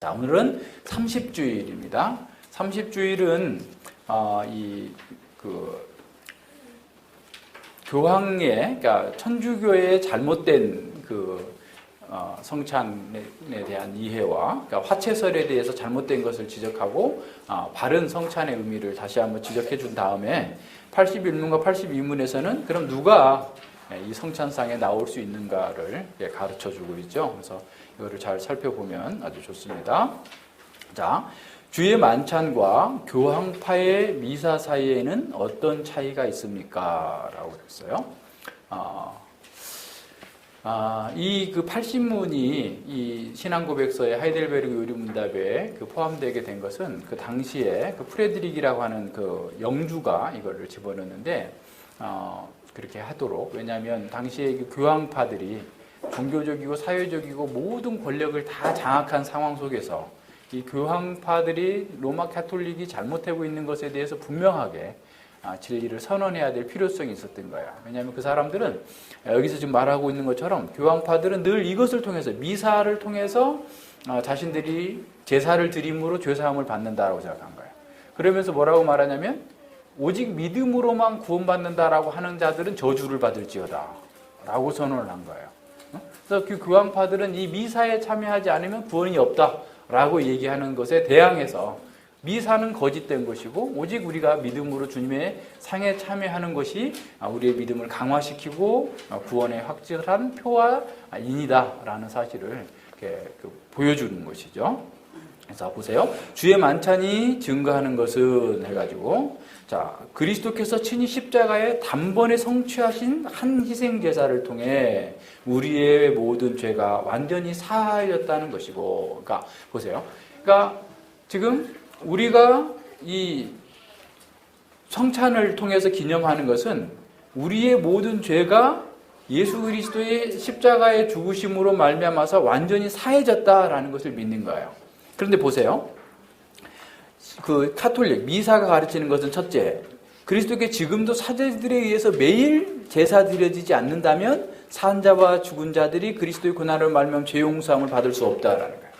자, 오늘은 30주일입니다. 30주일은 교황의, 그러니까 천주교의 잘못된 성찬에 대한 이해와, 그러니까 화채설에 대해서 잘못된 것을 지적하고 바른 성찬의 의미를 다시 한번 지적해 준 다음에 81문과 82문에서는 그럼 누가 이 성찬상에 나올 수 있는가를 가르쳐 주고 있죠. 그래서 이거를 잘 살펴보면 아주 좋습니다. 자, 주의 만찬과 교황파의 미사 사이에는 어떤 차이가 있습니까? 라고 그랬어요. 이 80문이 이 신앙고백서의 하이델베르그 요리문답에 포함되게 된 것은 그 당시에 프레드릭이라고 하는 영주가 이거를 집어넣는데, 그렇게 하도록, 왜냐하면 당시에 교황파들이 종교적이고 사회적이고 모든 권력을 다 장악한 상황 속에서 이 교황파들이 로마 가톨릭이 잘못하고 있는 것에 대해서 분명하게 진리를 선언해야 될 필요성이 있었던 거예요. 왜냐하면 그 사람들은 여기서 지금 말하고 있는 것처럼 교황파들은 늘 이것을 통해서, 미사를 통해서 자신들이 제사를 드림으로 죄사함을 받는다라고 생각한 거예요. 그러면서 뭐라고 말하냐면 오직 믿음으로만 구원받는다라고 하는 자들은 저주를 받을지어다 라고 선언을 한 거예요. 그래서 그 교황파들은 이 미사에 참여하지 않으면 구원이 없다라고 얘기하는 것에 대항해서 미사는 거짓된 것이고 오직 우리가 믿음으로 주님의 상에 참여하는 것이 우리의 믿음을 강화시키고 구원의 확실한 표와 인이다라는 사실을 이렇게 보여주는 것이죠. 그래서 보세요. 주의 만찬이 증거하는 것은 해가지고, 자, 그리스도께서 친히 십자가에 단번에 성취하신 한 희생 제사를 통해 우리의 모든 죄가 완전히 사하여졌다는 것이고, 그러니까 보세요. 그러니까 지금 우리가 이 성찬을 통해서 기념하는 것은 우리의 모든 죄가 예수 그리스도의 십자가의 죽으심으로 말미암아서 완전히 사해졌다라는 것을 믿는 거예요. 그런데 보세요. 카톨릭, 미사가 가르치는 것은 첫째, 그리스도께 지금도 사제들에 의해서 매일 제사 드려지지 않는다면 산자와 죽은 자들이 그리스도의 고난을 말미암아 죄 용서함을 받을 수 없다라는 거예요.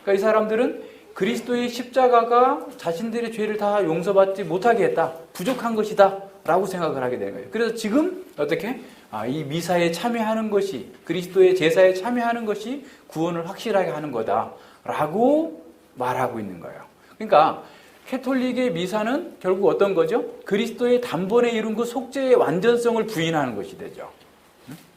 그러니까 이 사람들은 그리스도의 십자가가 자신들의 죄를 다 용서받지 못하게 했다, 부족한 것이다 라고 생각을 하게 되는 거예요. 그래서 지금 어떻게? 이 미사에 참여하는 것이, 그리스도의 제사에 참여하는 것이 구원을 확실하게 하는 거다 라고 말하고 있는 거예요. 그러니까 캐톨릭의 미사는 결국 어떤 거죠? 그리스도의 단번에 이룬 그 속죄의 완전성을 부인하는 것이 되죠.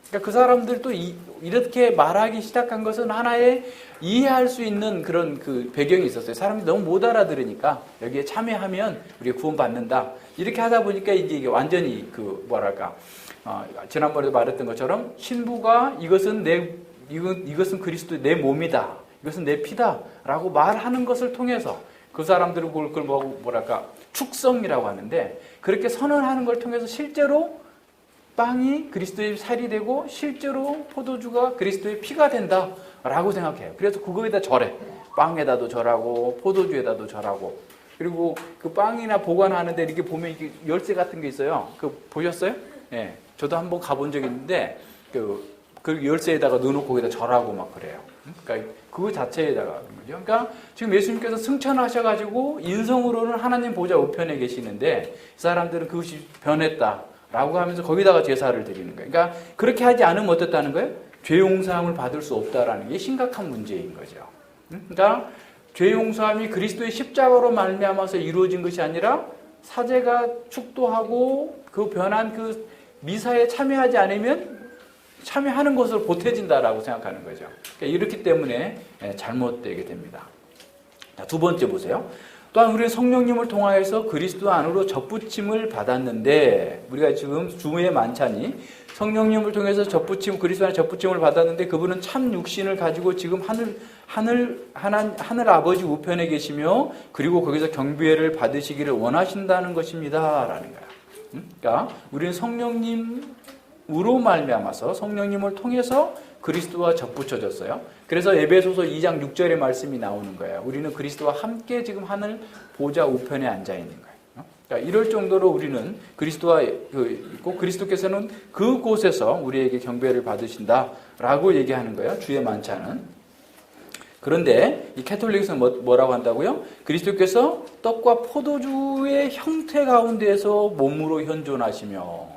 그러니까 그 사람들도 이렇게 말하기 시작한 것은 하나의 이해할 수 있는 그런 배경이 있었어요. 사람들이 너무 못 알아들으니까 여기에 참여하면 우리가 구원받는다. 이렇게 하다 보니까 이게 완전히 지난번에도 말했던 것처럼 신부가 이것은 그리스도의 내 몸이다, 이것은 내 피다 라고 말하는 것을 통해서 그 사람들은 그걸 축성이라고 하는데, 그렇게 선언하는 걸 통해서 실제로 빵이 그리스도의 살이 되고 실제로 포도주가 그리스도의 피가 된다라고 생각해요. 그래서 그거에다 절해. 빵에다도 절하고 포도주에다도 절하고. 그리고 그 빵이나 보관하는데 이렇게 보면 이게 열쇠 같은 게 있어요. 보셨어요? 예. 저도 한번 가본 적이 있는데 그 열쇠에다가 넣어놓고 거기다 절하고 막 그래요. 그러니까 그거 자체에다가 그런 거죠. 그러니까 지금 예수님께서 승천하셔가지고 인성으로는 하나님 보좌 우편에 계시는데 이 사람들은 그것이 변했다라고 하면서 거기다가 제사를 드리는 거예요. 그러니까 그렇게 하지 않으면 어떻다는 거예요? 죄 용서함을 받을 수 없다라는 게 심각한 문제인 거죠. 그러니까 죄 용서함이 그리스도의 십자가로 말미암아서 이루어진 것이 아니라 사제가 축도하고 그 변한 그 미사에 참여하지 않으면 참여하는 것으로 보태진다라고 생각하는 거죠. 그러니까 이렇기 때문에 잘못되게 됩니다. 자, 두 번째 보세요. 또한 우리는 성령님을 통하여서 그리스도 안으로 접붙임을 받았는데, 우리가 지금 주의 만찬이 성령님을 통해서 그리스도 안에 접붙임을 받았는데, 그분은 참 육신을 가지고 지금 하늘 아버지 우편에 계시며 그리고 거기서 경배를 받으시기를 원하신다는 것입니다 라는 거야. 그러니까 우리는 성령님으로 말미암아서, 성령님을 통해서 그리스도와 접붙여졌어요. 그래서 에베소서 2장 6절의 말씀이 나오는 거예요. 우리는 그리스도와 함께 지금 하늘 보좌 우편에 앉아 있는 거예요. 그러니까 이럴 정도로 우리는 그리스도와 있고, 그리스도께서는 그곳에서 우리에게 경배를 받으신다라고 얘기하는 거예요. 주의 만찬은. 그런데 이 캐톨릭에서는 뭐라고 한다고요? 그리스도께서 떡과 포도주의 형태 가운데에서 몸으로 현존하시며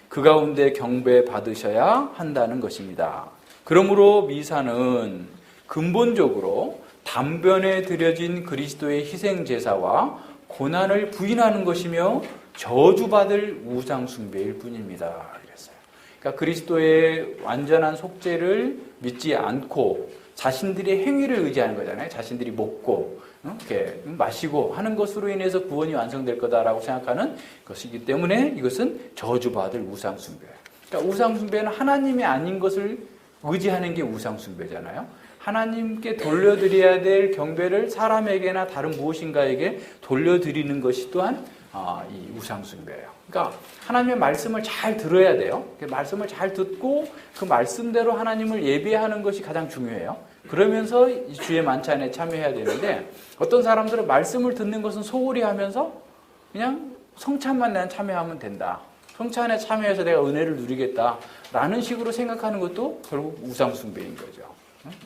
그 가운데 경배 받으셔야 한다는 것입니다. 그러므로 미사는 근본적으로 단변에 드려진 그리스도의 희생 제사와 고난을 부인하는 것이며 저주받을 우상 숭배일 뿐입니다. 그랬어요. 그러니까 그리스도의 완전한 속죄를 믿지 않고 자신들의 행위를 의지하는 거잖아요. 자신들이 먹고 이렇게 마시고 하는 것으로 인해서 구원이 완성될 거다라고 생각하는 것이기 때문에 이것은 저주받을 우상 숭배예요. 그러니까 우상 숭배는 하나님이 아닌 것을 의지하는 게 우상 숭배잖아요. 하나님께 돌려드려야 될 경배를 사람에게나 다른 무엇인가에게 돌려드리는 것이 또한 이 우상 숭배예요. 그러니까 하나님의 말씀을 잘 들어야 돼요. 말씀을 잘 듣고 그 말씀대로 하나님을 예배하는 것이 가장 중요해요. 그러면서 이 주의 만찬에 참여해야 되는데 어떤 사람들은 말씀을 듣는 것은 소홀히 하면서 그냥 성찬만 난 참여하면 된다. 성찬에 참여해서 내가 은혜를 누리겠다라는 식으로 생각하는 것도 결국 우상 숭배인 거죠.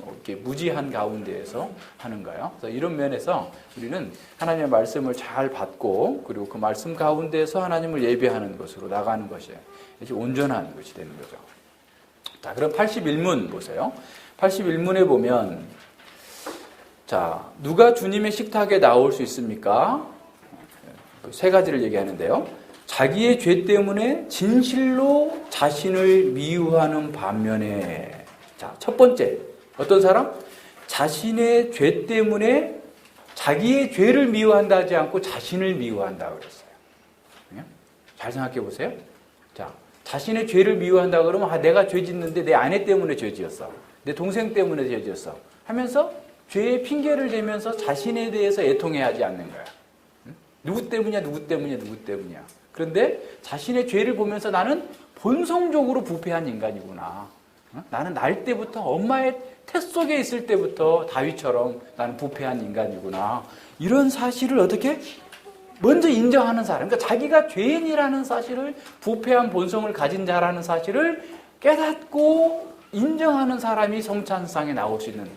이렇게 무지한 가운데에서 하는 거예요. 그래서 이런 면에서 우리는 하나님의 말씀을 잘 받고 그리고 그 말씀 가운데에서 하나님을 예배하는 것으로 나가는 것이 이제 온전한 것이 되는 거죠. 자, 그럼 81문 보세요. 81문에 보면 자, 누가 주님의 식탁에 나올 수 있습니까? 세 가지를 얘기하는데요. 자기의 죄 때문에 진실로 자신을 미워하는 반면에 자, 첫 번째 어떤 사람? 자신의 죄 때문에 자기의 죄를 미워한다 하지 않고 자신을 미워한다 그랬어요. 잘 생각해 보세요. 자, 자신의 죄를 미워한다 그러면 내가 죄 짓는데 내 아내 때문에 죄 지었어. 내 동생 때문에 죄 지었어. 하면서 죄의 핑계를 대면서 자신에 대해서 애통해야 하지 않는 거야. 누구 때문이야, 누구 때문이야, 누구 때문이야. 그런데 자신의 죄를 보면서 나는 본성적으로 부패한 인간이구나. 나는 날 때부터 엄마의 태 속에 있을 때부터 다윗처럼 나는 부패한 인간이구나. 이런 사실을 어떻게 먼저 인정하는 사람. 그러니까 자기가 죄인이라는 사실을 부패한 본성을 가진 자라는 사실을 깨닫고 인정하는 사람이 성찬상에 나올 수 있는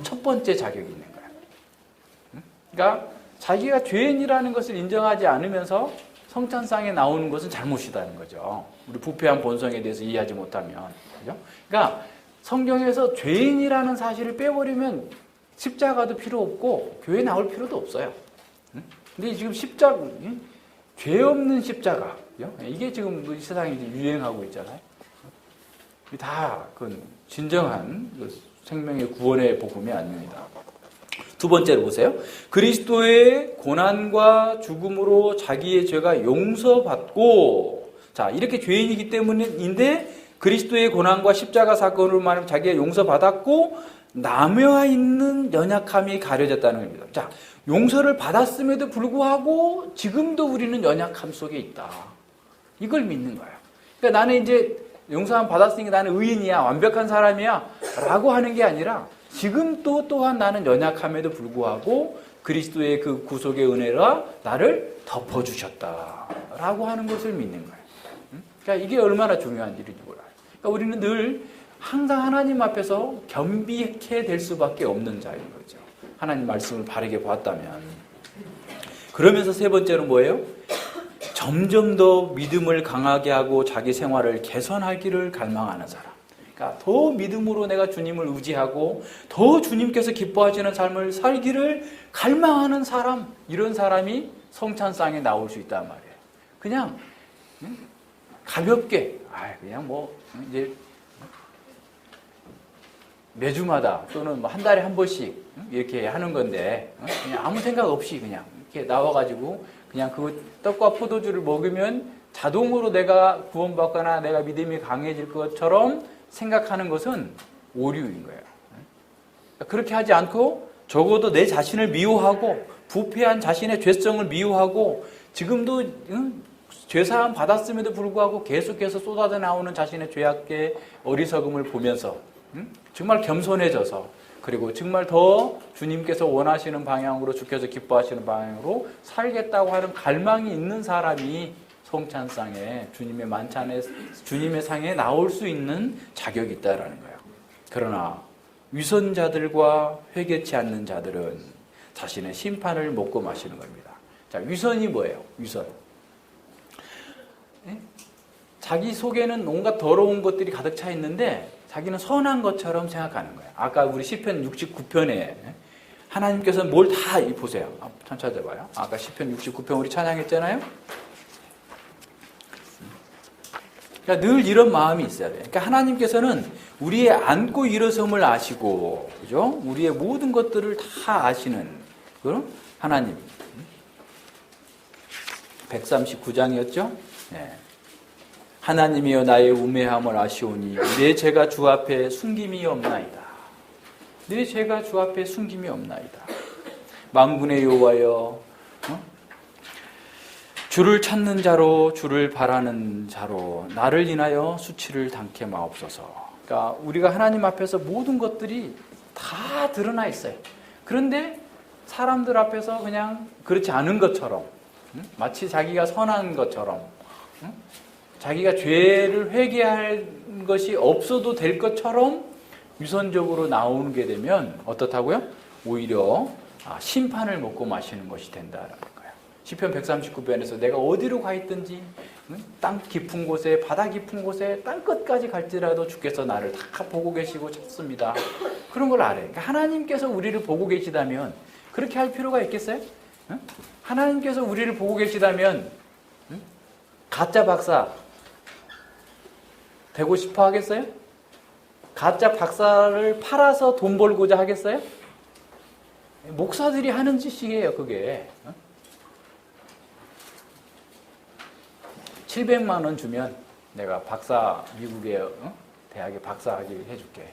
첫 번째 자격이 있는 거야. 그러니까 자기가 죄인이라는 것을 인정하지 않으면서 성찬상에 나오는 것은 잘못이다는 거죠. 우리 부패한 본성에 대해서 이해하지 못하면. 그죠? 그러니까 성경에서 죄인이라는 사실을 빼버리면 십자가도 필요 없고 교회 나올 필요도 없어요. 근데 지금 죄 없는 십자가. 이게 지금 세상에 유행하고 있잖아요. 다 그건 진정한 생명의 구원의 복음이 아닙니다. 두 번째로 보세요. 그리스도의 고난과 죽음으로 자기의 죄가 용서받고, 자, 이렇게 죄인이기 때문인데 그리스도의 고난과 십자가 사건으로 말하면 자기가 용서받았고 남아 있는 연약함이 가려졌다는 겁니다. 자, 용서를 받았음에도 불구하고 지금도 우리는 연약함 속에 있다. 이걸 믿는 거예요. 그러니까 나는 이제 용서함 받았으니까 나는 의인이야, 완벽한 사람이야 라고 하는 게 아니라 지금도 또한 나는 연약함에도 불구하고 그리스도의 그 구속의 은혜가 나를 덮어주셨다 라고 하는 것을 믿는 거예요. 그러니까 이게 얼마나 중요한 일인지 몰라요. 그러니까 우리는 늘 항상 하나님 앞에서 겸비케 될 수밖에 없는 자인 거죠. 하나님 말씀을 바르게 봤다면. 그러면서 세 번째는 뭐예요? 점점 더 믿음을 강하게 하고 자기 생활을 개선하기를 갈망하는 사람. 그러니까 더 믿음으로 내가 주님을 의지하고 더 주님께서 기뻐하시는 삶을 살기를 갈망하는 사람, 이런 사람이 성찬상에 나올 수 있단 말이에요. 그냥 가볍게, 그냥 뭐 이제 매주마다 또는 한 달에 한 번씩 이렇게 하는 건데 그냥 아무 생각 없이 그냥 이렇게 나와가지고 그냥 그 떡과 포도주를 먹으면 자동으로 내가 구원받거나 내가 믿음이 강해질 것처럼 생각하는 것은 오류인 거예요. 그렇게 하지 않고 적어도 내 자신을 미워하고 부패한 자신의 죄성을 미워하고 지금도 죄사함 받았음에도 불구하고 계속해서 쏟아져 나오는 자신의 죄악의 어리석음을 보면서 정말 겸손해져서 그리고 정말 더 주님께서 원하시는 방향으로 주께서 기뻐하시는 방향으로 살겠다고 하는 갈망이 있는 사람이 성찬상에 주님의 만찬에 주님의 상에 나올 수 있는 자격이 있다라는 거예요. 그러나 위선자들과 회개치 않는 자들은 자신의 심판을 먹고 마시는 겁니다. 자, 위선이 뭐예요? 위선. 자기 속에는 온갖 더러운 것들이 가득 차 있는데 자기는 선한 것처럼 생각하는 거예요. 아까 우리 시편 69편에 하나님께서 뭘 다 보세요. 참 찾아봐요. 아까 시편 69편 우리 찬양했잖아요. 그러니까 늘 이런 마음이 있어야 돼요. 그러니까 하나님께서는 우리의 앉고 일어섬을 아시고, 그죠? 우리의 모든 것들을 다 아시는 그런 하나님. 139장이었죠? 네. 하나님이여 나의 우매함을 아시오니 내 죄가 주 앞에 숨김이 없나이다. 내 죄가 주 앞에 숨김이 없나이다. 만군의 여호와여, 주를 찾는 자로 주를 바라는 자로 나를 인하여 수치를 당케 마옵소서. 그러니까 우리가 하나님 앞에서 모든 것들이 다 드러나 있어요. 그런데 사람들 앞에서 그냥 그렇지 않은 것처럼, 마치 자기가 선한 것처럼, 자기가 죄를 회개할 것이 없어도 될 것처럼 유선적으로 나오게 되면 어떻다고요? 오히려 심판을 먹고 마시는 것이 된다라는 거예요. 시편 139편에서 내가 어디로 가 있든지 땅 깊은 곳에 바다 깊은 곳에 땅 끝까지 갈지라도 주께서 나를 다 보고 계시고 찾습니다. 그런 걸 알아요. 그러니까 하나님께서 우리를 보고 계시다면 그렇게 할 필요가 있겠어요? 하나님께서 우리를 보고 계시다면 가짜 박사 되고 싶어 하겠어요? 가짜 박사를 팔아서 돈 벌고자 하겠어요? 목사들이 하는 짓이에요, 그게. 700만 원 주면 내가 박사, 미국의 대학에 박사학위 해줄게.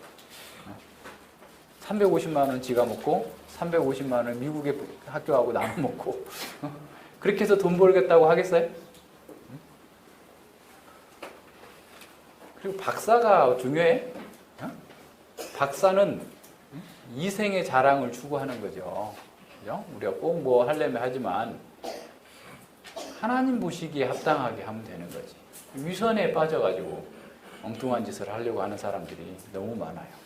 350만 원 지가 먹고 350만 원 미국에 학교하고 나눠 먹고 그렇게 해서 돈 벌겠다고 하겠어요? 그리고 박사가 중요해? 박사는 이생의 자랑을 추구하는 거죠. 그죠? 우리가 꼭 뭐 하려면 하지만 하나님 보시기에 합당하게 하면 되는 거지. 위선에 빠져가지고 엉뚱한 짓을 하려고 하는 사람들이 너무 많아요.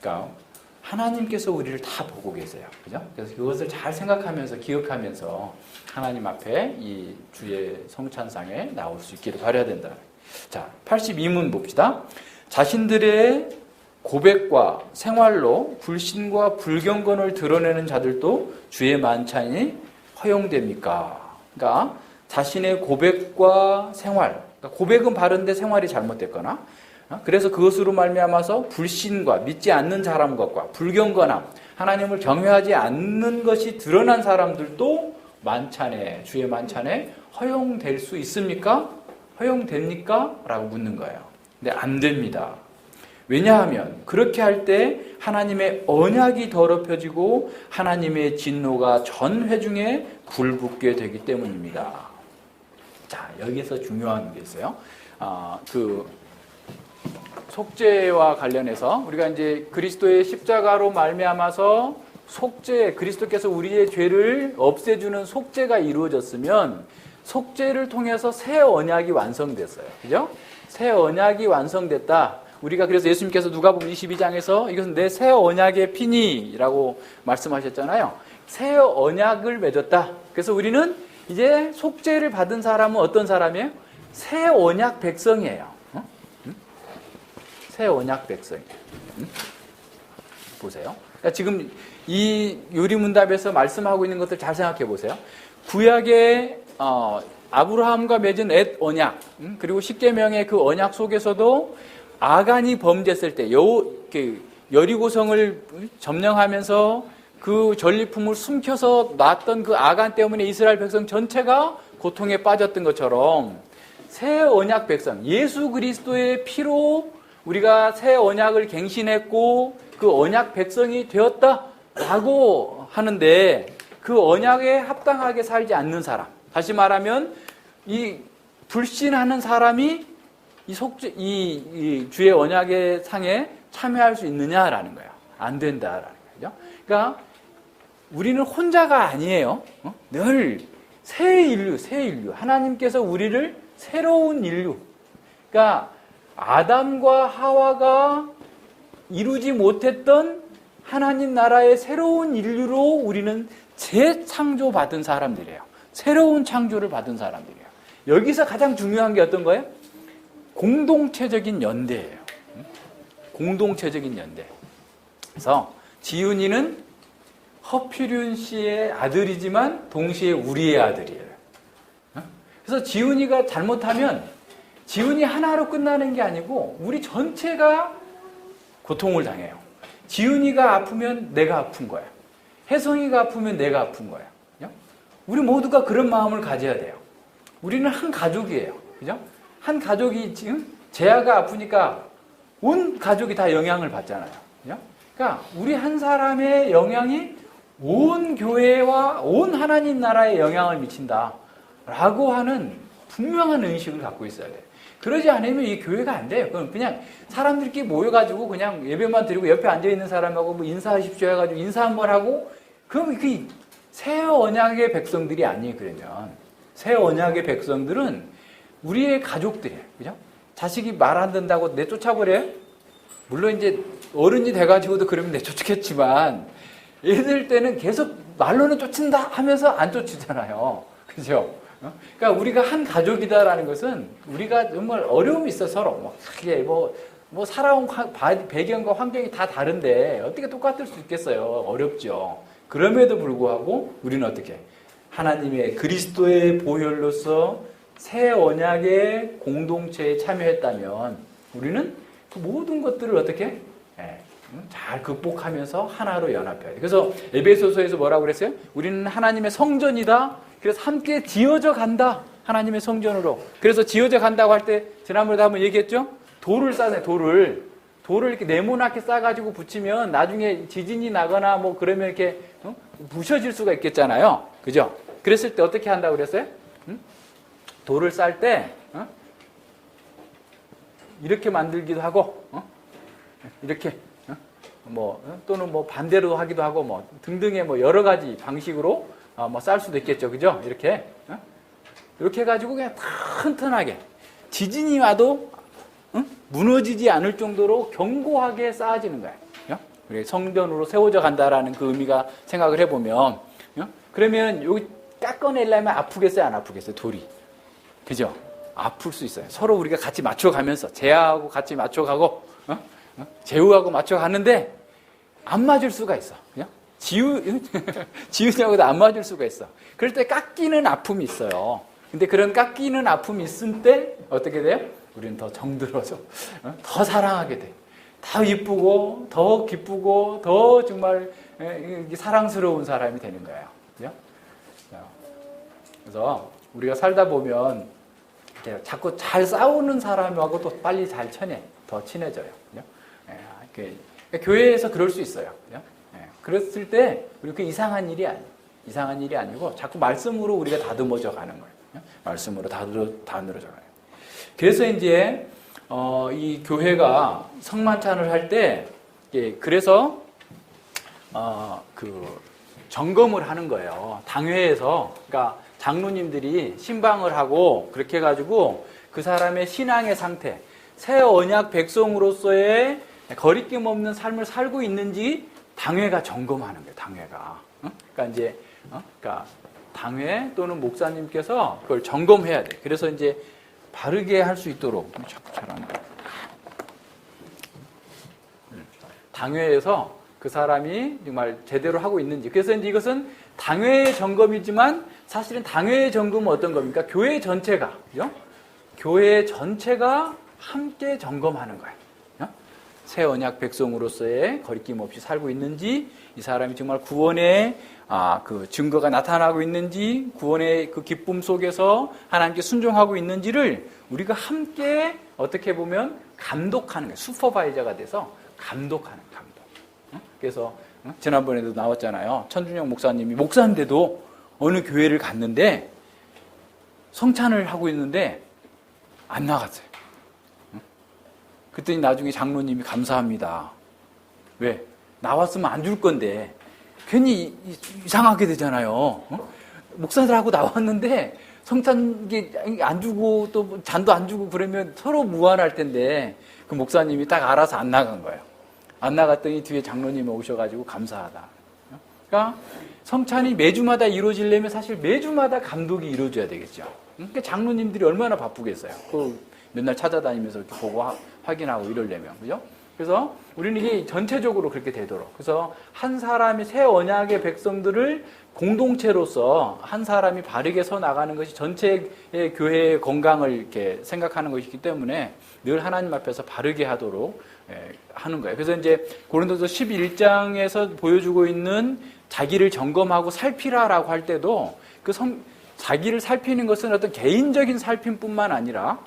그러니까 하나님께서 우리를 다 보고 계세요. 그죠? 그래서 그것을 잘 생각하면서 기억하면서 하나님 앞에 이 주의 성찬상에 나올 수 있기를 바라야 된다. 자, 82문 봅시다. 자신들의 고백과 생활로 불신과 불경건을 드러내는 자들도 주의 만찬이 허용됩니까? 그러니까 자신의 고백과 생활, 그러니까 고백은 바른데 생활이 잘못됐거나 그래서 그것으로 말미암아서 불신과 믿지 않는 사람 것과 불경건함, 하나님을 경외하지 않는 것이 드러난 사람들도 만찬에, 주의 만찬에 허용될 수 있습니까? 허용됩니까? 라고 묻는 거예요. 근데 안 됩니다. 왜냐하면 그렇게 할 때 하나님의 언약이 더럽혀지고 하나님의 진노가 전 회중에 불붙게 되기 때문입니다. 자, 여기에서 중요한 게 있어요. 속죄와 관련해서 우리가 이제 그리스도의 십자가로 말미암아서 속죄, 그리스도께서 우리의 죄를 없애주는 속죄가 이루어졌으면 속죄를 통해서 새 언약이 완성됐어요. 그죠? 새 언약이 완성됐다. 우리가 그래서 예수님께서 누가복음 22장에서 이것은 내 새 언약의 피니라고 말씀하셨잖아요. 새 언약을 맺었다. 그래서 우리는 이제 속죄를 받은 사람은 어떤 사람이에요? 새 언약 백성이에요. 새 언약 백성이에요. 보세요. 그러니까 지금 이 요리문답에서 말씀하고 있는 것들 잘 생각해 보세요. 구약의 아브라함과 맺은 옛 언약, 그리고 십계명의 그 언약 속에서도 아간이 범죄했을 때 여리고성을 점령하면서 그 전리품을 숨겨서 놨던 그 아간 때문에 이스라엘 백성 전체가 고통에 빠졌던 것처럼 새 언약 백성, 예수 그리스도의 피로 우리가 새 언약을 갱신했고 그 언약 백성이 되었다라고 하는데 그 언약에 합당하게 살지 않는 사람, 다시 말하면 이 불신하는 사람이 이 주의 언약의 상에 참여할 수 있느냐라는 거예요. 안 된다라는 거죠. 그러니까 우리는 혼자가 아니에요. 늘 새 인류. 하나님께서 우리를 새로운 인류. 그러니까 아담과 하와가 이루지 못했던 하나님 나라의 새로운 인류로 우리는 재창조받은 사람들이에요. 새로운 창조를 받은 사람들이에요. 여기서 가장 중요한 게 어떤 거예요? 공동체적인 연대예요. 공동체적인 연대. 그래서 지훈이는 허필윤 씨의 아들이지만 동시에 우리의 아들이에요. 그래서 지훈이가 잘못하면 지훈이 하나로 끝나는 게 아니고 우리 전체가 고통을 당해요. 지훈이가 아프면 내가 아픈 거야. 혜성이가 아프면 내가 아픈 거야. 그죠? 우리 모두가 그런 마음을 가져야 돼요. 우리는 한 가족이에요. 그죠? 한 가족이 지금 재아가 아프니까 온 가족이 다 영향을 받잖아요. 그죠? 그러니까 우리 한 사람의 영향이 온 교회와 온 하나님 나라에 영향을 미친다라고 하는 분명한 의식을 갖고 있어야 돼요. 그러지 않으면 이 교회가 안 돼요. 그냥 사람들끼리 모여가지고 그냥 예배만 드리고 옆에 앉아있는 사람하고 뭐 인사하십시오 해가지고 인사 한번 하고 그럼 그 새 언약의 백성들이 아니에요. 그러면 새 언약의 백성들은 우리의 가족들이에요. 그죠? 자식이 말 안 듣는다고 내쫓아버려요? 물론 이제 어른이 돼가지고도 그러면 내쫓겠지만 애들 때는 계속 말로는 쫓는다 하면서 안 쫓으잖아요. 그죠? 그러니까 우리가 한 가족이다라는 것은 우리가 정말 어려움이 있어 서로. 뭐 살아온 배경과 환경이 다 다른데 어떻게 똑같을 수 있겠어요? 어렵죠. 그럼에도 불구하고 우리는 어떻게? 하나님의 그리스도의 보혈로서 새 언약의 공동체에 참여했다면 우리는 그 모든 것들을 어떻게? 잘 극복하면서 하나로 연합해야 돼요. 그래서 에베소서에서 뭐라고 그랬어요? 우리는 하나님의 성전이다. 그래서 함께 지어져 간다. 하나님의 성전으로. 그래서 지어져 간다고 할 때 지난번에도 한번 얘기했죠? 돌을 싸네. 돌을 이렇게 네모나게 싸가지고 붙이면 나중에 지진이 나거나 뭐 그러면 이렇게 부셔질 수가 있겠잖아요. 그죠? 그랬을 때 어떻게 한다고 그랬어요? 돌을 쌀 때 이렇게 만들기도 하고 이렇게 또는 뭐 반대로 하기도 하고 뭐 등등의 뭐 여러 가지 방식으로 뭐 쌀 수도 있겠죠. 그죠? 이렇게 해가지고 그냥 튼튼하게 지진이 와도 무너지지 않을 정도로 견고하게 쌓아지는 거예요. 우리 성전으로 세워져 간다라는 그 의미가 생각을 해보면 그러면 여기 깎아내려면 아프겠어요? 안 아프겠어요? 돌이. 그죠? 아플 수 있어요. 서로 우리가 같이 맞춰가면서 재하고 같이 맞춰가고 재우하고 맞춰가는데 안 맞을 수가 있어. 그냥 지훈이하고도 안 맞을 수가 있어. 그럴 때 깎이는 아픔이 있어요. 근데 그런 깎이는 아픔이 있을 때 어떻게 돼요? 우리는 더 정들어져. 더 사랑하게 돼. 더 이쁘고 더 기쁘고 더 정말 사랑스러운 사람이 되는 거예요. 그죠? 그래서 우리가 살다 보면 자꾸 잘 싸우는 사람하고 또 빨리 잘 더 친해져요. 그죠? 교회에서 그럴 수 있어요. 그죠? 그랬을 때 우리 그 이상한 일이 아니고 자꾸 말씀으로 우리가 다듬어져 가는 거예요. 말씀으로 다듬어져 가는 거예요. 그래서 이제 이 교회가 성만찬을 할 때 그래서 그 점검을 하는 거예요. 당회에서 그러니까 장로님들이 신방을 하고 그렇게 해가지고 그 사람의 신앙의 상태, 새 언약 백성으로서의 거리낌 없는 삶을 살고 있는지 당회가 점검하는 거예요. 당회가. 그러니까 이제 그러니까 당회 또는 목사님께서 그걸 점검해야 돼. 그래서 이제 바르게 할 수 있도록 자꾸 잘하는 거예요. 당회에서 그 사람이 정말 제대로 하고 있는지. 그래서 이제 이것은 당회의 점검이지만 사실은 당회의 점검은 어떤 겁니까? 교회 전체가, 그죠? 교회 전체가 함께 점검하는 거예요. 새 언약 백성으로서의 거리낌 없이 살고 있는지, 이 사람이 정말 구원의 그 증거가 나타나고 있는지, 구원의 그 기쁨 속에서 하나님께 순종하고 있는지를 우리가 함께 어떻게 보면 감독하는 거예요. 슈퍼바이저가 돼서 감독하는 감독. 그래서 지난번에도 나왔잖아요. 천준영 목사님이 목사인데도 어느 교회를 갔는데 성찬을 하고 있는데 안 나갔어요. 그랬더니 나중에 장로님이 감사합니다. 왜? 나왔으면 안 줄 건데 괜히 이상하게 되잖아요. 목사들하고 나왔는데 성찬 안 주고 또 잔도 안 주고 그러면 서로 무안할 텐데 그 목사님이 딱 알아서 안 나간 거예요. 안 나갔더니 뒤에 장로님이 오셔가지고 감사하다. 그러니까 성찬이 매주마다 이루어지려면 사실 매주마다 감독이 이루어져야 되겠죠. 그러니까 장로님들이 얼마나 바쁘겠어요. 그 맨날 찾아다니면서 이렇게 보고 확인하고 이러려면. 그죠? 그래서 우리는 이게 전체적으로 그렇게 되도록. 그래서 한 사람이 새 언약의 백성들을 공동체로서 한 사람이 바르게 서 나가는 것이 전체의 교회의 건강을 이렇게 생각하는 것이기 때문에 늘 하나님 앞에서 바르게 하도록 하는 거예요. 그래서 이제 고린도서 11장에서 보여주고 있는 자기를 점검하고 살피라라고 할 때도 자기를 살피는 것은 어떤 개인적인 살핌뿐만 아니라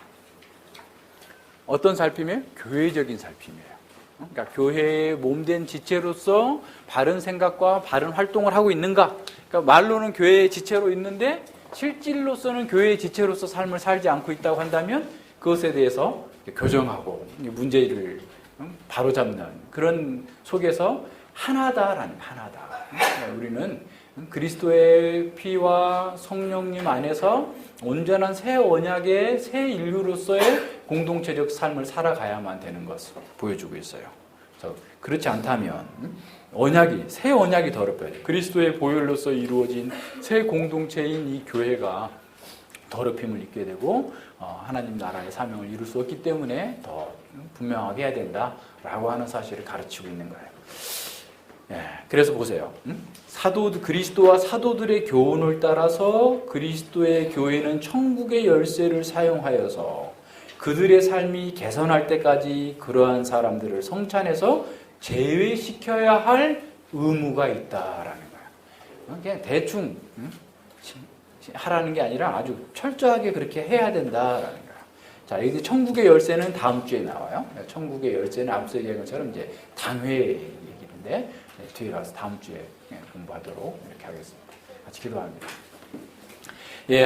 어떤 살핌이에요? 교회적인 살핌이에요. 그러니까 교회의 몸된 지체로서 바른 생각과 바른 활동을 하고 있는가? 그러니까 말로는 교회의 지체로 있는데 실질로서는 교회의 지체로서 삶을 살지 않고 있다고 한다면 그것에 대해서 교정하고 문제를 바로잡는 그런 속에서 하나다라는 하나다. 우리는 그리스도의 피와 성령님 안에서 온전한 새 언약의 새 인류로서의 공동체적 삶을 살아가야만 되는 것을 보여주고 있어요. 그래서 그렇지 않다면 새 언약이 더럽혀요. 그리스도의 보혈로서 이루어진 새 공동체인 이 교회가 더럽힘을 입게 되고 하나님 나라의 사명을 이룰 수 없기 때문에 더 분명하게 해야 된다라고 하는 사실을 가르치고 있는 거예요. 그래서 보세요. 그리스도와 사도들의 교훈을 따라서 그리스도의 교회는 천국의 열쇠를 사용하여서 그들의 삶이 개선할 때까지 그러한 사람들을 성찬에서 제외시켜야 할 의무가 있다라는 거예요. 그냥 대충 하라는 게 아니라 아주 철저하게 그렇게 해야 된다라는 거예요. 자, 여기 천국의 열쇠는 다음 주에 나와요. 천국의 열쇠는 앞서 얘기한 것처럼 이제 당회 얘기인데 뒤에 가서 다음 주에 공부하도록 이렇게 하겠습니다. 같이 기도합니다.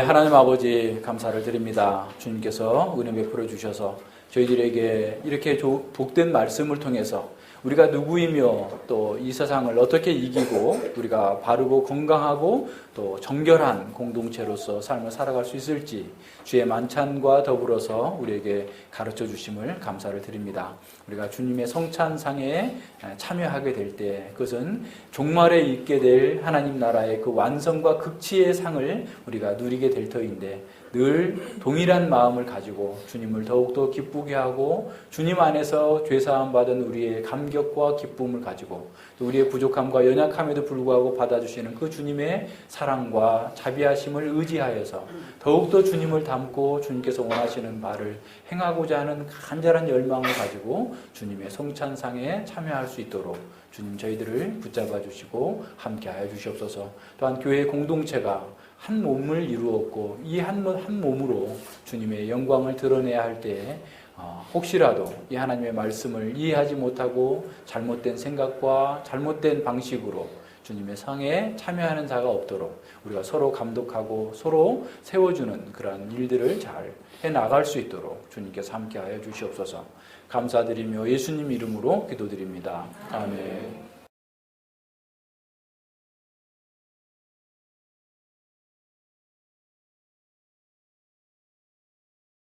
하나님 아버지 감사를 드립니다. 주님께서 은혜 베풀어 주셔서 저희들에게 이렇게 복된 말씀을 통해서 우리가 누구이며 또 이 세상을 어떻게 이기고 우리가 바르고 건강하고 또 정결한 공동체로서 삶을 살아갈 수 있을지 주의 만찬과 더불어서 우리에게 가르쳐 주심을 감사를 드립니다. 우리가 주님의 성찬상에 참여하게 될 때 그것은 종말에 있게 될 하나님 나라의 그 완성과 극치의 상을 우리가 누리게 될 터인데 늘 동일한 마음을 가지고 주님을 더욱더 기쁘게 하고 주님 안에서 죄사함 받은 우리의 감격과 기쁨을 가지고 또 우리의 부족함과 연약함에도 불구하고 받아주시는 그 주님의 사랑과 자비하심을 의지하여서 더욱더 주님을 닮고 주님께서 원하시는 바를 행하고자 하는 간절한 열망을 가지고 주님의 성찬상에 참여할 수 있도록 주님 저희들을 붙잡아 주시고 함께하여 주시옵소서. 또한 교회 공동체가 한 몸을 이루었고 이 한 몸으로 주님의 영광을 드러내야 할 때에 혹시라도 이 하나님의 말씀을 이해하지 못하고 잘못된 생각과 잘못된 방식으로 주님의 상에 참여하는 자가 없도록 우리가 서로 감독하고 서로 세워주는 그러한 일들을 잘 해나갈 수 있도록 주님께서 함께하여 주시옵소서. 감사드리며 예수님 이름으로 기도드립니다. 아멘.